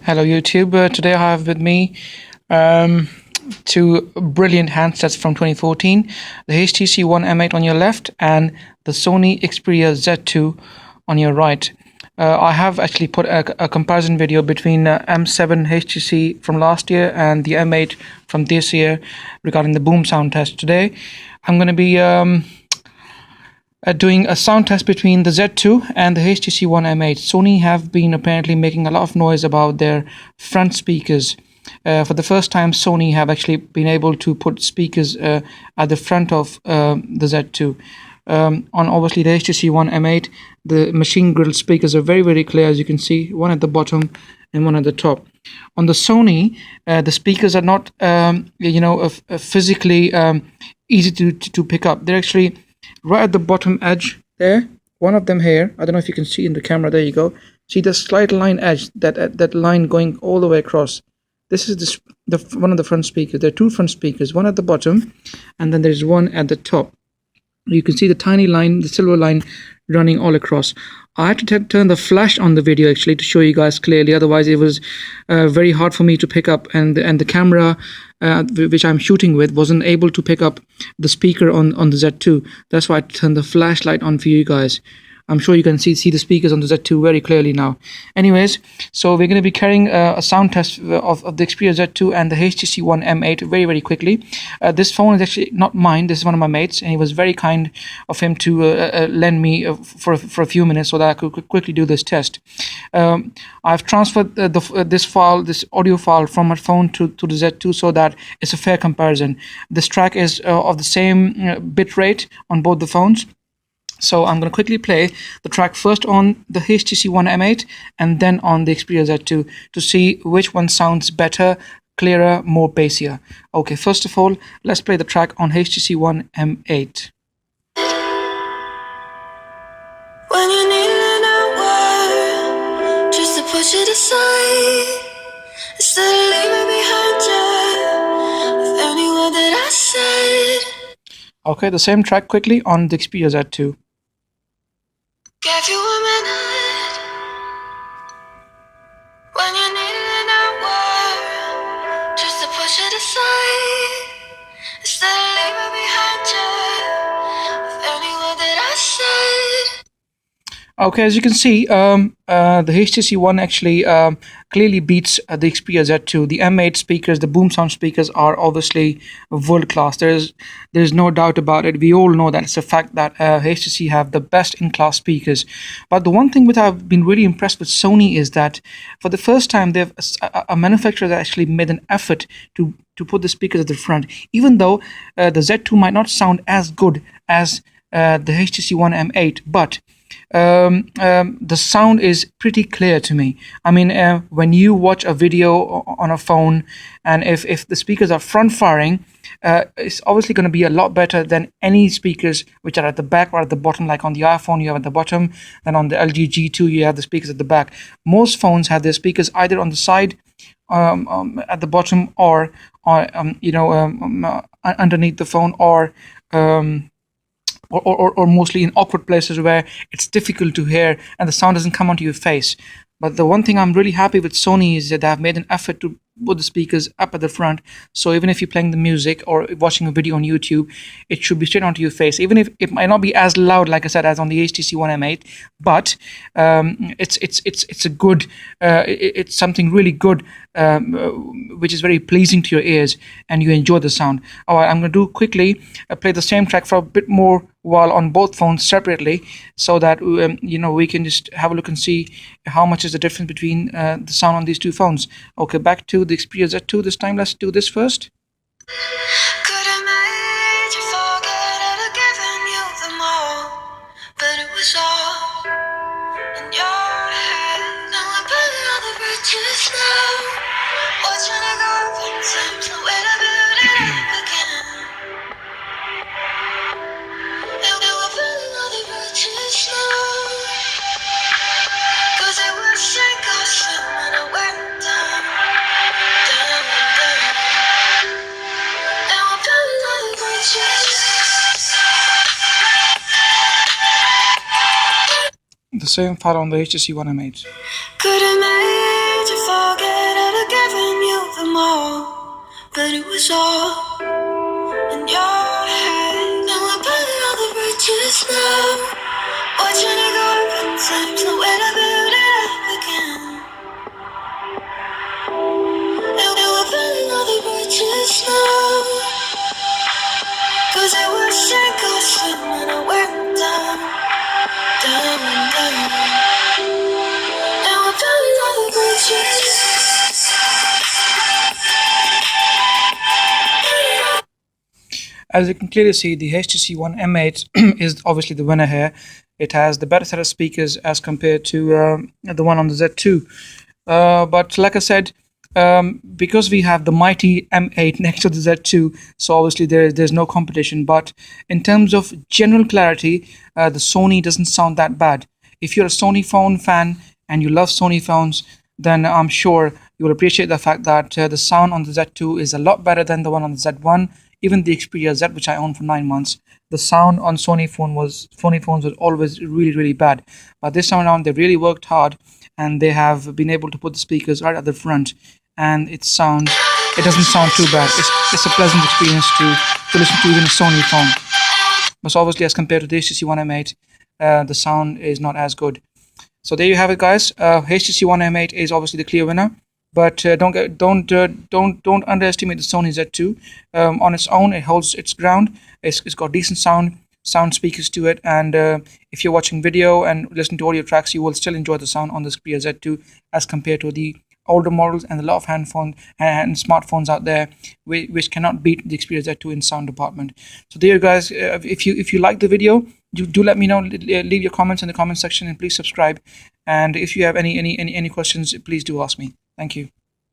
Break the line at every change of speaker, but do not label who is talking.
Hello YouTube. Today I have with me two brilliant handsets from 2014, the HTC One M8 on your left and the Sony Xperia Z2 on your right. I have actually put a comparison video between M7 HTC from last year and the M8 from this year regarding the boom sound test. Today I'm going to be doing a sound test between the Z2 and the HTC One M8. Sony have been apparently making a lot of noise about their front speakers. For the first time, Sony have actually been able to put speakers at the front of the Z2. On obviously the HTC One M8, the machine grille speakers are very clear, as you can see, one at the bottom and one at the top. On the Sony, the speakers are not physically easy to pick up. They're actually right at the bottom edge there, one of them here. I don't know if you can see in the camera. There you go. See the slight line edge, that line going all the way across. This is one of the front speakers. There are two front speakers, one at the bottom and then there's one at the top. You can see the tiny line, the silver line running all across. I had to turn the flash on the video actually to show you guys clearly, otherwise it was very hard for me to pick up, and the camera which I'm shooting with wasn't able to pick up the speaker on the Z2. That's why I turned the flashlight on for you guys. I'm sure you can see the speakers on the Z2 very clearly now. Anyways, so we're going to be carrying a sound test of the Xperia Z2 and the HTC One M8 very quickly. This phone is actually not mine. This is one of my mates, and he was very kind of him to lend me for a few minutes so that I could quickly do this test. I've transferred this audio file from my phone to the Z2 so that it's a fair comparison. This track is of the same bit rate on both the phones. So I'm going to quickly play the track first on the HTC One M8 and then on the Xperia Z2 to see which one sounds better, clearer, more bassier. Okay, first of all, let's play the track on HTC One M8.
When you need a word, just to push it aside, instead of leaving behind you with any word that I said.
Okay, the same track quickly on the Xperia Z2.
Gave you a minute when you needed a word, just to push it aside, instead of leaving behind you with any word that I said.
Okay, as you can see, the HTC One actually clearly beats the Xperia Z2. The M8 speakers, the boom sound speakers, are obviously world class. There's no doubt about it. We all know that it's a fact that HTC have the best in-class speakers. But the one thing which I've been really impressed with Sony is that for the first time, they've a manufacturer that actually made an effort to put the speakers at the front, even though the Z2 might not sound as good as the HTC One M8, but the sound is pretty clear to me. I mean, when you watch a video on a phone, and if the speakers are front firing, it's obviously going to be a lot better than any speakers which are at the back or at the bottom. Like on the iPhone you have at the bottom, and on the LG G2 you have the speakers at the back. Most phones have their speakers either on the side, at the bottom, or underneath the phone, or mostly in awkward places where it's difficult to hear and the sound doesn't come onto your face. But the one thing I'm really happy with Sony is that they have made an effort to put the speakers up at the front, so even if you're playing the music or watching a video on YouTube, it should be straight onto your face. Even if it might not be as loud, like I said, as on the HTC One M8, but it's a good, it's something really good, which is very pleasing to your ears, and you enjoy the sound. All right, I'm going to do quickly play the same track for a bit more while on both phones separately, so that we can just have a look and see how much is the difference between the sound on these two phones. Okay, back to the Xperia Z2 this time. Let's do this first.
Could have made you forget I'd have given you them all, but it was all in your head. Now I'm burning all the bridges now, watching it go up in flames, no way to build it up again. And we're burning all the bridges now, 'cause it was sink or swim when I went down. Now I'm burning all the bridges.
The same file on the HTC One M8.
Could have made you forget but it was all in your head. And we're burning all the bridges now, watching it go up in flames, nowhere to build it up again. And we're burning all the bridges now, 'cause it was sink or swim, and I went down, down, down. And we're burning all the bridges.
As you can clearly see, the HTC One M8 is obviously the winner here. It has the better set of speakers as compared to the one on the Z2. But like I said, because we have the mighty M8 next to the Z2, so obviously there's no competition. But in terms of general clarity, the Sony doesn't sound that bad. If you're a Sony phone fan and you love Sony phones, then I'm sure you will appreciate the fact that the sound on the Z2 is a lot better than the one on the Z1. Even the Xperia Z, which I owned for 9 months, the sound on Sony phones was always really, really bad. But this time around, they really worked hard, and they have been able to put the speakers right at the front, and it doesn't sound too bad. It's a pleasant experience to listen to even a Sony phone. But obviously, as compared to the HTC One M8, the sound is not as good. So there you have it, guys. HTC One M8 is obviously the clear winner. But don't underestimate the Sony Z2. On its own, it holds its ground. It's got decent sound speakers to it, and if you're watching video and listening to audio tracks, you will still enjoy the sound on the Xperia Z2 as compared to the older models and a lot of handphones and smartphones out there which cannot beat the Xperia Z2 in sound department. So there you guys, if you like the video, do let me know. Leave your comments in the comment section, and please subscribe. And if you have any questions, please do ask me. Thank you.